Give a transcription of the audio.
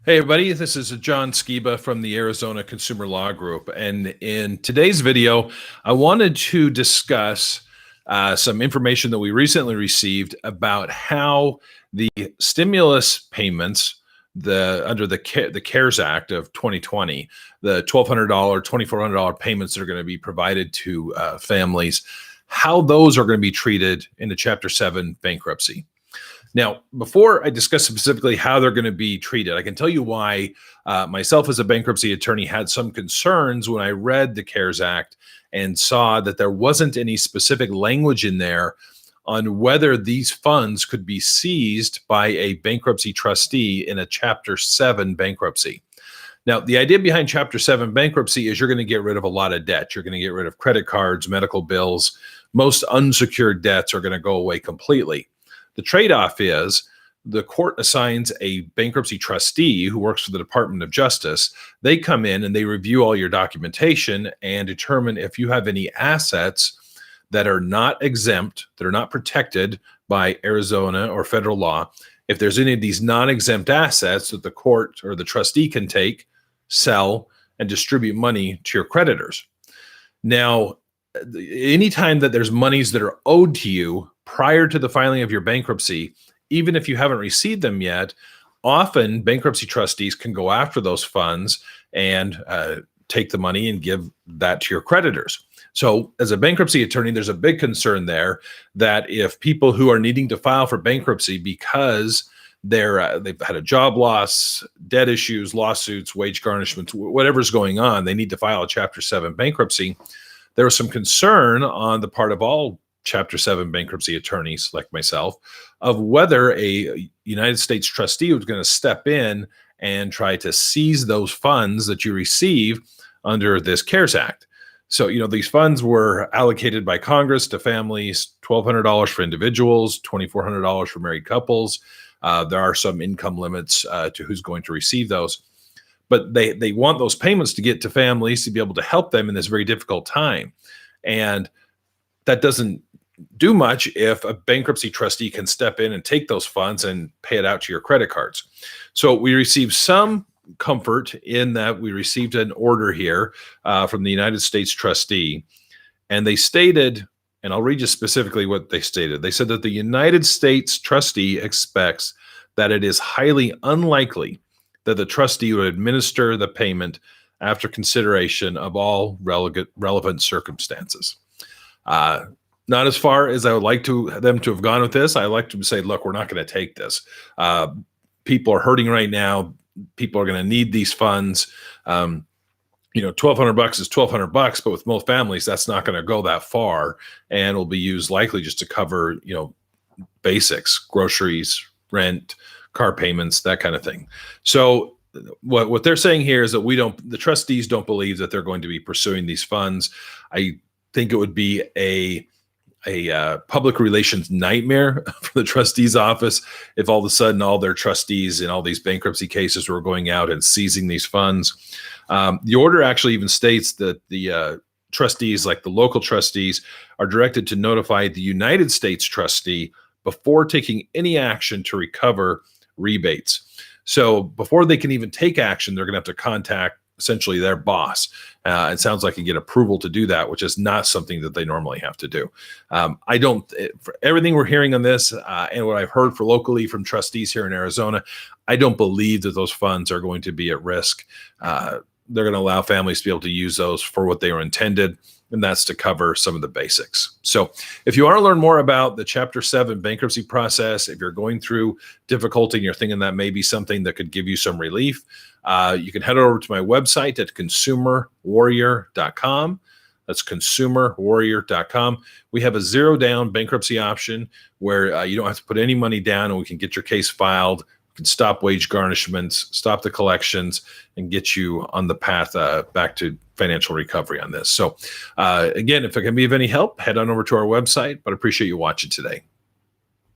Hey everybody, this is John Skiba from the Arizona Consumer Law Group. And in today's video, I wanted to discuss some information that we recently received about how the stimulus payments, under the CARES Act of 2020, the $1,200, $2,400 payments that are going to be provided to families, how those are going to be treated in a Chapter 7 bankruptcy. Now, before I discuss specifically how they're going to be treated, I can tell you why myself as a bankruptcy attorney had some concerns when I read the CARES Act and saw that there wasn't any specific language in there on whether these funds could be seized by a bankruptcy trustee in a Chapter 7 bankruptcy. Now, the idea behind Chapter 7 bankruptcy is you're going to get rid of a lot of debt. You're going to get rid of credit cards, medical bills. Most unsecured debts are going to go away completely. The trade-off is the court assigns a bankruptcy trustee who works for the Department of Justice. They come in and they review all your documentation and determine if you have any assets that are not exempt, that are not protected by Arizona or federal law. If there's any of these non-exempt assets that the court or the trustee can take, sell, and distribute money to your creditors. Now, anytime that there's monies that are owed to you prior to the filing of your bankruptcy, even if you haven't received them yet, often bankruptcy trustees can go after those funds and take the money and give that to your creditors. So as a bankruptcy attorney, there's a big concern there that if people who are needing to file for bankruptcy because they've had a job loss, debt issues, lawsuits, wage garnishments, whatever's going on, they need to file a Chapter 7 bankruptcy. There was some concern on the part of all Chapter 7 bankruptcy attorneys like myself of whether a United States trustee was going to step in and try to seize those funds that you receive under this CARES Act. So, these funds were allocated by Congress to families, $1,200 for individuals, $2,400 for married couples. There are some income limits to who's going to receive those. But they want those payments to get to families to be able to help them in this very difficult time. And that doesn't do much if a bankruptcy trustee can step in and take those funds and pay it out to your credit cards. So we received some comfort in that we received an order here from the United States trustee. And they stated, and I'll read you specifically what they stated. They said that the United States trustee expects that it is highly unlikely that the trustee would administer the payment after consideration of all relevant circumstances. Not as far as I would like them to have gone with this. I like to say, look, we're not going to take this. People are hurting right now. People are going to need these funds. $1,200 is $1,200, but with most families, that's not going to go that far, and will be used likely just to cover, basics, groceries, rent, car payments, that kind of thing. So what they're saying here is that the trustees don't believe that they're going to be pursuing these funds. I think it would be a public relations nightmare for the trustee's office if all of a sudden all their trustees in all these bankruptcy cases were going out and seizing these funds. The order actually even states that the trustees, like the local trustees, are directed to notify the United States trustee before taking any action to recover rebates. So before they can even take action, they're going to have to contact essentially their boss. It sounds like you get approval to do that, which is not something that they normally have to do. For everything we're hearing on this and what I've heard locally from trustees here in Arizona, I don't believe that those funds are going to be at risk. They're going to allow families to be able to use those for what they were intended, and that's to cover some of the basics. So if you want to learn more about the Chapter 7 bankruptcy process, if you're going through difficulty and you're thinking that may be something that could give you some relief, you can head over to my website at consumerwarrior.com. That's consumerwarrior.com. We have a zero down bankruptcy option where you don't have to put any money down, and we can get your case filed. We can stop wage garnishments, stop the collections, and get you on the path back to financial recovery on this. So again, if it can be of any help, head on over to our website, but I appreciate you watching today.